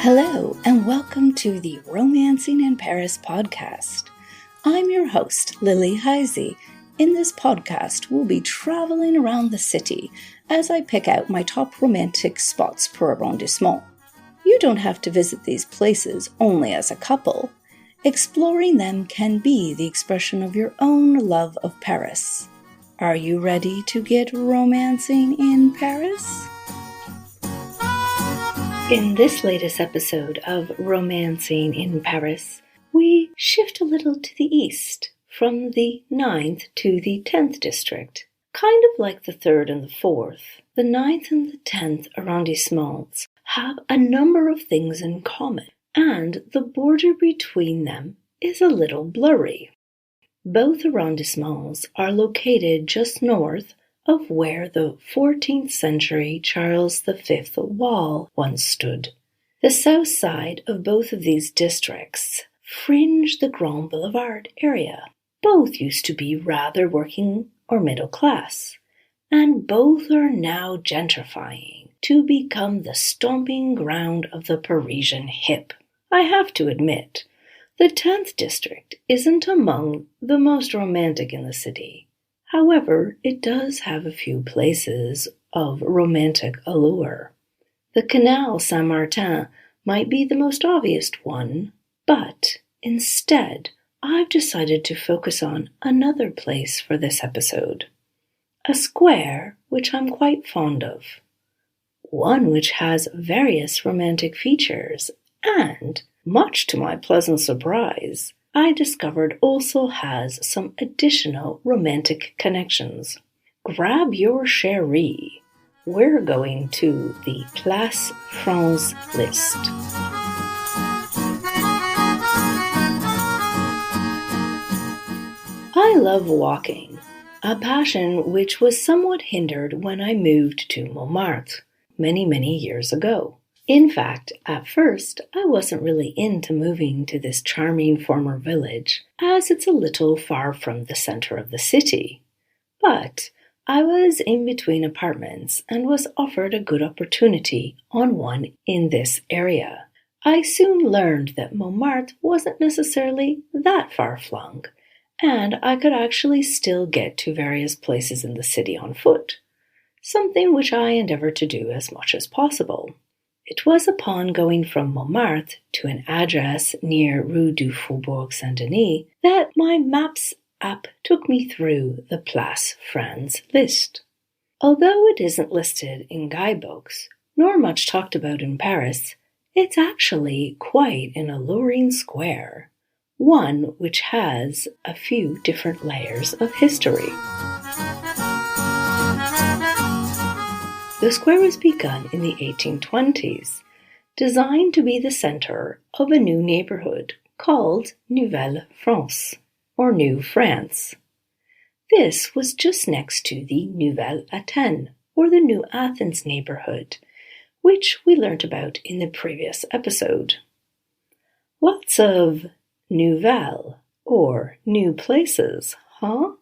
Hello, and welcome to the Romancing in Paris podcast. I'm your host, Lily Heise. In this podcast, we'll be traveling around the city as I pick out my top romantic spots per arrondissement. You don't have to visit these places only as a couple. Exploring them can be the expression of your own love of Paris. Are you ready to get romancing in Paris? In this latest episode of Romancing in Paris, we shift a little to the east, from the 9th to the 10th district. Kind of like the 3rd and the 4th, the 9th and the 10th arrondissements have a number of things in common, and the border between them is a little blurry. Both arrondissements are located just north of where the 14th century Charles V wall once stood. The south side of both of these districts fringe the Grand Boulevard area. Both used to be rather working or middle class, and both are now gentrifying to become the stomping ground of the Parisian hip. I have to admit, the 10th district isn't among the most romantic in the city. However, it does have a few places of romantic allure. The Canal Saint-Martin might be the most obvious one, but instead, I've decided to focus on another place for this episode. A square which I'm quite fond of. One which has various romantic features, and, much to my pleasant surprise, I discovered also has some additional romantic connections. Grab your chérie. We're going to the Place Franz Liszt. I love walking, a passion which was somewhat hindered when I moved to Montmartre many years ago. In fact, at first, I wasn't really into moving to this charming former village, as it's a little far from the center of the city. But I was in between apartments and was offered a good opportunity on one in this area. I soon learned that Montmartre wasn't necessarily that far-flung, and I could actually still get to various places in the city on foot, something which I endeavored to do as much as possible. It was upon going from Montmartre to an address near Rue du Faubourg Saint-Denis that my Maps app took me through the Place Franz Liszt. Although it isn't listed in guidebooks, nor much talked about in Paris, it's actually quite an alluring square, one which has a few different layers of history. The square was begun in the 1820s, designed to be the center of a new neighborhood called Nouvelle France, or New France. This was just next to the Nouvelle Athènes, or the New Athens neighborhood, which we learnt about in the previous episode. Lots of nouvelles, or new places, huh?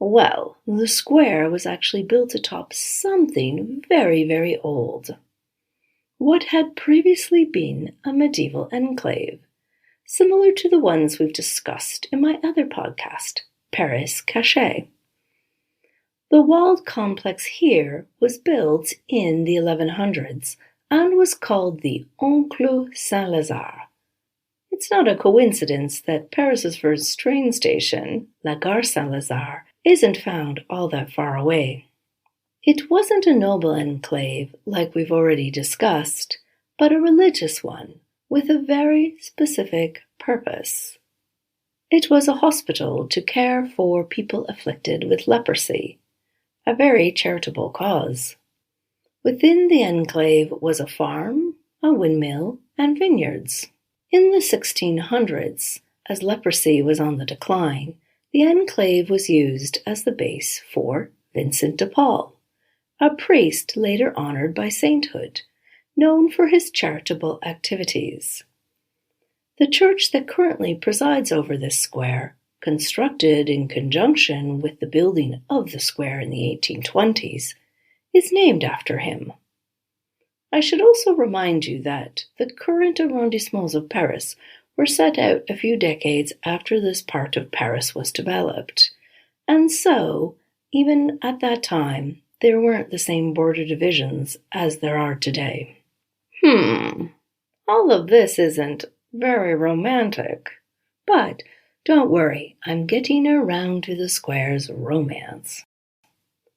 Well, the square was actually built atop something very old. What had previously been a medieval enclave, similar to the ones we've discussed in my other podcast, Paris Café. The walled complex here was built in the 1100s and was called the Enclos Saint-Lazare. It's not a coincidence that Paris's first train station, La Gare Saint-Lazare, isn't found all that far away. It wasn't a noble enclave like we've already discussed, but a religious one with a very specific purpose. It was a hospital to care for people afflicted with leprosy, a very charitable cause. Within the enclave was a farm, a windmill, and vineyards. In the 1600s, as leprosy was on the decline, the enclave was used as the base for Vincent de Paul, a priest later honored by sainthood, known for his charitable activities. The church that currently presides over this square, constructed in conjunction with the building of the square in the 1820s, is named after him. I should also remind you that the current arrondissements of Paris were set out a few decades after this part of Paris was developed, and so, even at that time, there weren't the same border divisions as there are today. All of this isn't very romantic, but don't worry, I'm getting around to the square's romance.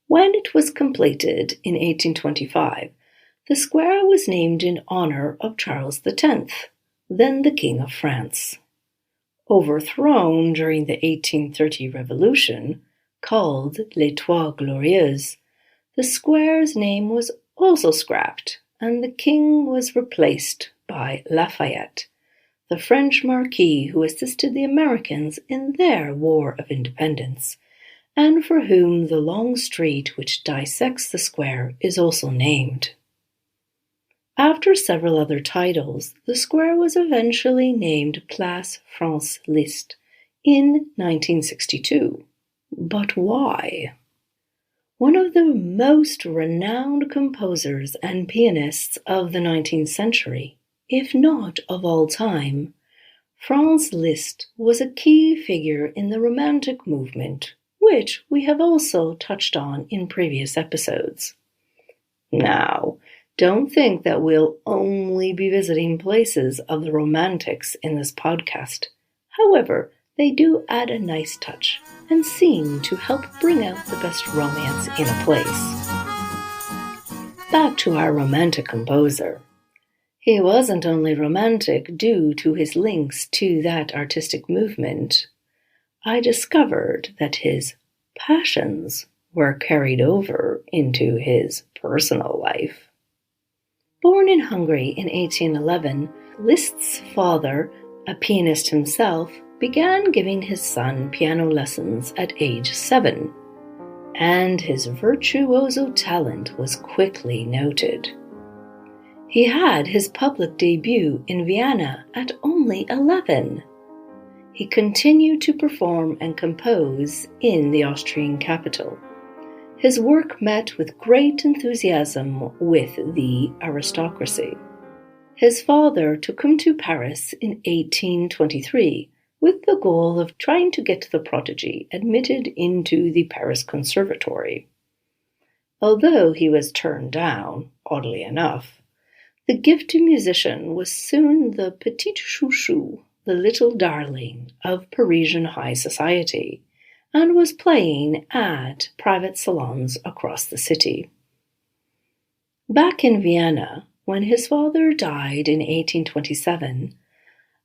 When it was completed in 1825, the square was named in honor of Charles X, then the King of France. Overthrown during the 1830 Revolution, called Les Trois Glorieuses, the square's name was also scrapped, and the king was replaced by Lafayette, the French marquis who assisted the Americans in their War of Independence, and for whom the long street which dissects the square is also named. After several other titles, the square was eventually named Place Franz Liszt in 1962. But why? One of the most renowned composers and pianists of the 19th century, if not of all time, Franz Liszt was a key figure in the Romantic movement, which we have also touched on in previous episodes. Now, don't think that we'll only be visiting places of the Romantics in this podcast. However, they do add a nice touch and seem to help bring out the best romance in a place. Back to our Romantic composer. He wasn't only romantic due to his links to that artistic movement. I discovered that his passions were carried over into his personal life. Born in Hungary in 1811, Liszt's father, a pianist himself, began giving his son piano lessons at age 7, and his virtuoso talent was quickly noted. He had his public debut in Vienna at only 11. He continued to perform and compose in the Austrian capital. His work met with great enthusiasm with the aristocracy. His father took him to Paris in 1823 with the goal of trying to get the prodigy admitted into the Paris Conservatory. Although he was turned down, oddly enough, the gifted musician was soon the petit chouchou, the little darling of Parisian high society, and was playing at private salons across the city. Back in Vienna, when his father died in 1827,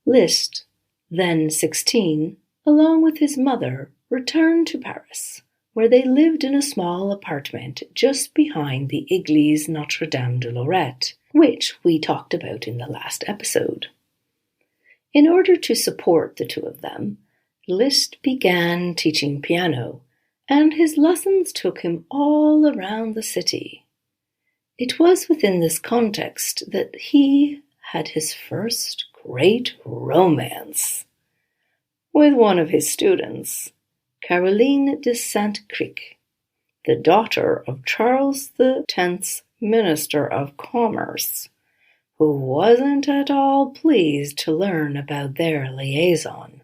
Liszt, then 16, along with his mother, returned to Paris, where they lived in a small apartment just behind the Église Notre-Dame de Lorette, which we talked about in the last episode. In order to support the two of them, Liszt began teaching piano, and his lessons took him all around the city. It was within this context that he had his first great romance with one of his students, Caroline de Saint-Cricq, the daughter of Charles X's Minister of Commerce, who wasn't at all pleased to learn about their liaison.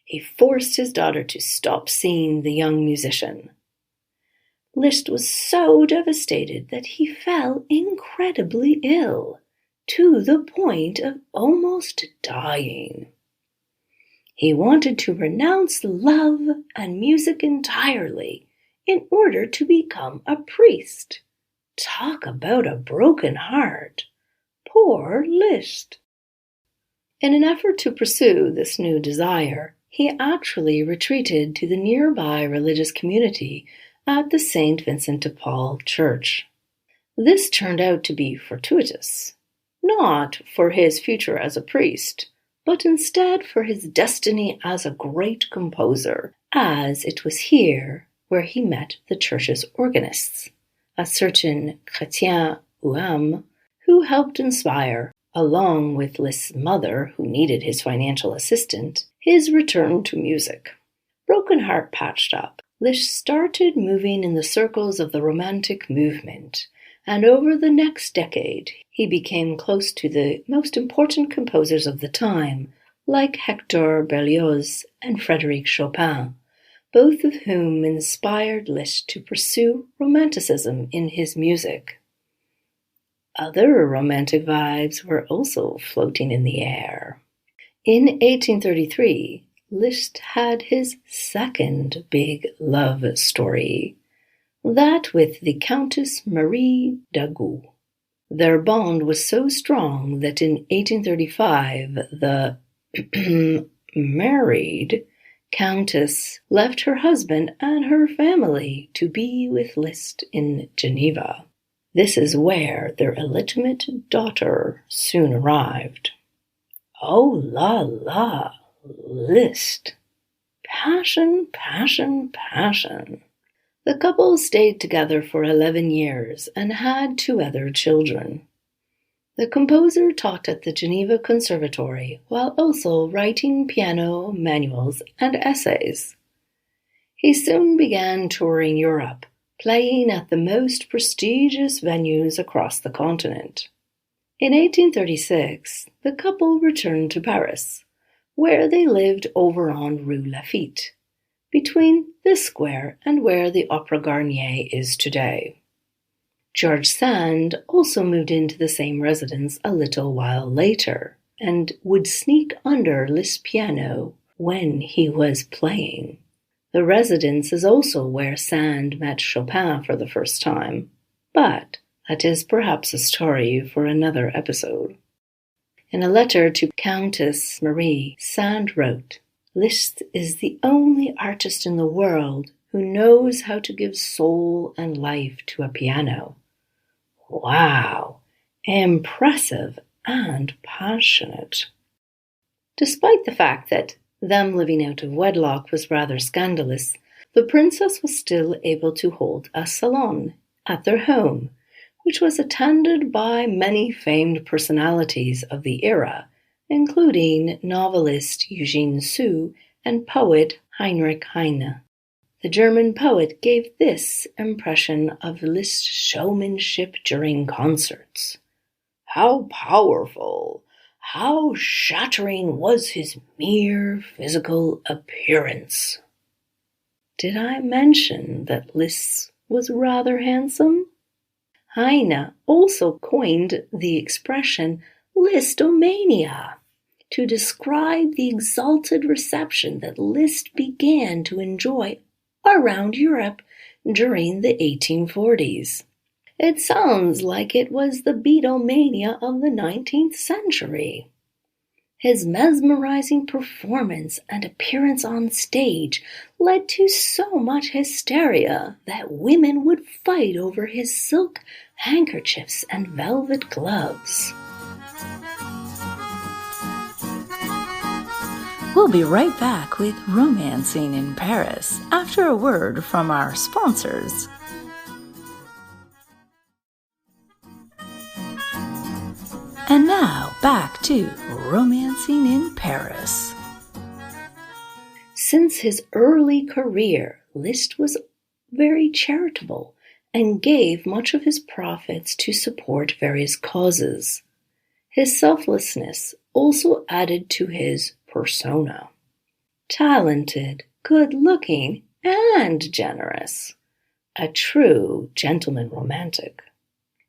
He forced his daughter to stop seeing the young musician. Liszt was so devastated that he fell incredibly ill, to the point of almost dying. He wanted to renounce love and music entirely in order to become a priest. Talk about a broken heart. Poor Liszt. In an effort to pursue this new desire, he actually retreated to the nearby religious community at the St. Vincent de Paul Church. This turned out to be fortuitous, not for his future as a priest, but instead for his destiny as a great composer, as it was here where he met the church's organists, a certain Chrétien Huam, who helped inspire, along with Liszt's mother, who needed his financial assistance, his return to music. Broken heart patched up, Liszt started moving in the circles of the Romantic movement, and over the next decade he became close to the most important composers of the time, like Hector Berlioz and Frédéric Chopin, both of whom inspired Liszt to pursue Romanticism in his music. Other romantic vibes were also floating in the air. In 1833, Liszt had his second big love story, that with the Countess Marie d'Agoult. Their bond was so strong that in 1835 the married Countess left her husband and her family to be with Liszt in Geneva. This is where their illegitimate daughter soon arrived. Oh la la, Liszt. Passion, passion, passion. The couple stayed together for 11 years and had 2 other children. The composer taught at the Geneva Conservatory while also writing piano manuals and essays. He soon began touring Europe, playing at the most prestigious venues across the continent. In 1836, the couple returned to Paris, where they lived over on Rue Lafitte, between this square and where the Opera Garnier is today. George Sand also moved into the same residence a little while later, and would sneak under Liszt's piano when he was playing. The residence is also where Sand met Chopin for the first time, but that is perhaps a story for another episode. In a letter to Countess Marie, Sand wrote, "Liszt is the only artist in the world who knows how to give soul and life to a piano." Wow! Impressive and passionate. Despite the fact that them living out of wedlock was rather scandalous, the princess was still able to hold a salon at their home, which was attended by many famed personalities of the era, including novelist Eugene Sue and poet Heinrich Heine. The German poet gave this impression of Liszt's showmanship during concerts. How powerful, how shattering was his mere physical appearance. Did I mention that Liszt was rather handsome? Heine also coined the expression Lisztomania to describe the exalted reception that Liszt began to enjoy around Europe during the 1840s. It sounds like it was the Beatlemania of the 19th century. His mesmerizing performance and appearance on stage led to so much hysteria that women would fight over his silk handkerchiefs and velvet gloves. We'll be right back with Romancing in Paris after a word from our sponsors. And now, back to Romancing in Paris. Since his early career, Liszt was very charitable and gave much of his profits to support various causes. His selflessness also added to his persona. Talented, good-looking, and generous. A true gentleman romantic.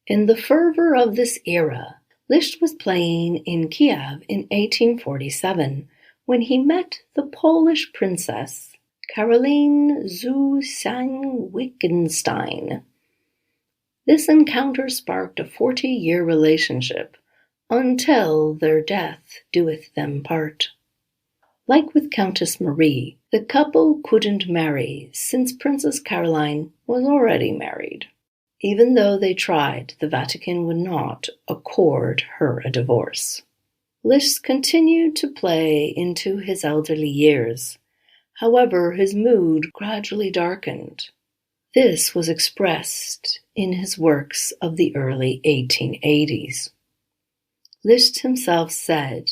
In the fervor of this era, Liszt was playing in Kiev in 1847 when he met the Polish princess Caroline Wittgenstein. This encounter sparked a 40-year relationship until their death doeth them part. Like with Countess Marie, the couple couldn't marry since Princess Caroline was already married. Even though they tried, the Vatican would not accord her a divorce. Liszt continued to play into his elderly years. However, his mood gradually darkened. This was expressed in his works of the early 1880s. Liszt himself said,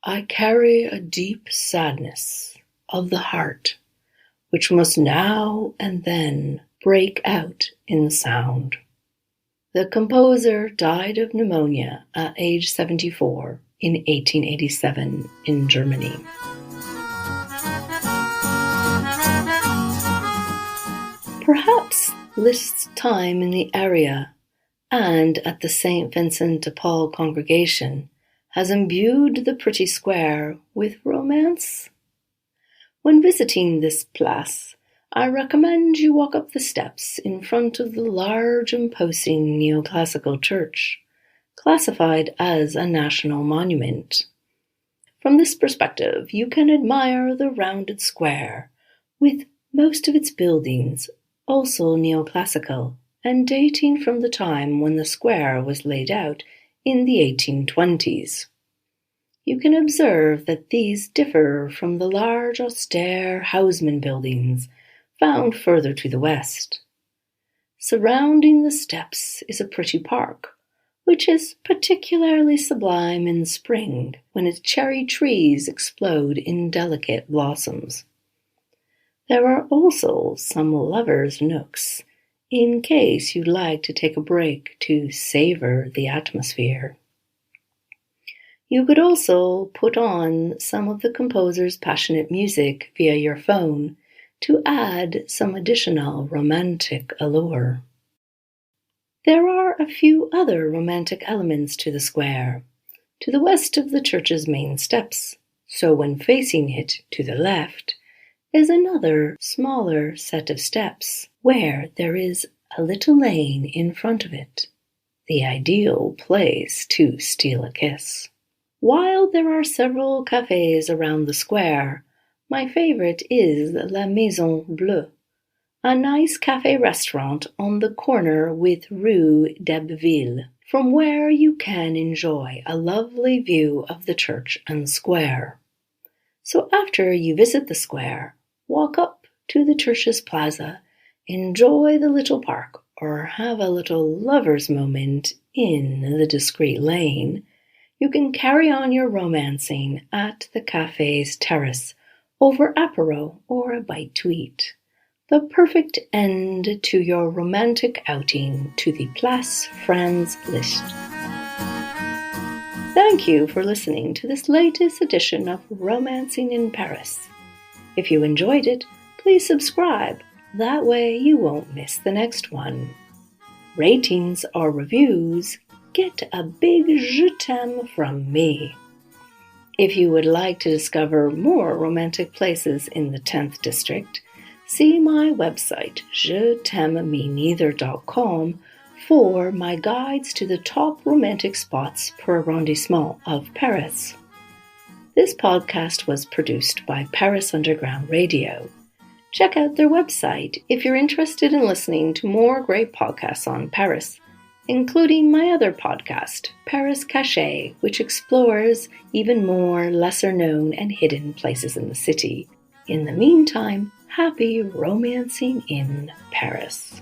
"I carry a deep sadness of the heart, which must now and then break out in sound." The composer died of pneumonia at age 74 in 1887 in Germany. Perhaps Liszt's time in the area and at the St. Vincent de Paul congregation has imbued the pretty square with romance. When visiting this place, I recommend you walk up the steps in front of the large imposing neoclassical church, classified as a national monument. From this perspective, you can admire the rounded square, with most of its buildings also neoclassical and dating from the time when the square was laid out in the 1820s. You can observe that these differ from the large austere Haussmann buildings found further to the west. Surrounding the steps is a pretty park, which is particularly sublime in spring when its cherry trees explode in delicate blossoms. There are also some lovers' nooks, in case you'd like to take a break to savor the atmosphere. You could also put on some of the composer's passionate music via your phone to add some additional romantic allure. There are a few other romantic elements to the square, to the west of the church's main steps, so when facing it to the left is another smaller set of steps where there is a little lane in front of it, the ideal place to steal a kiss. While there are several cafés around the square, my favorite is La Maison Bleue, a nice café restaurant on the corner with Rue d'Abbeville, from where you can enjoy a lovely view of the church and square. So after you visit the square, walk up to the church's plaza, enjoy the little park, or have a little lover's moment in the discreet lane. You can carry on your romancing at the café's terrace over apéro or a bite to eat. The perfect end to your romantic outing to the Place Franz Liszt. Thank you for listening to this latest edition of Romancing in Paris. If you enjoyed it, please subscribe. That way you won't miss the next one. Ratings or reviews get a big je t'aime from me. If you would like to discover more romantic places in the 10th district, see my website jetaimemeneither.com for my guides to the top romantic spots per arrondissement of Paris. This podcast was produced by Paris Underground Radio. Check out their website if you're interested in listening to more great podcasts on Paris, including my other podcast, Paris Café, which explores even more lesser-known and hidden places in the city. In the meantime, happy romancing in Paris.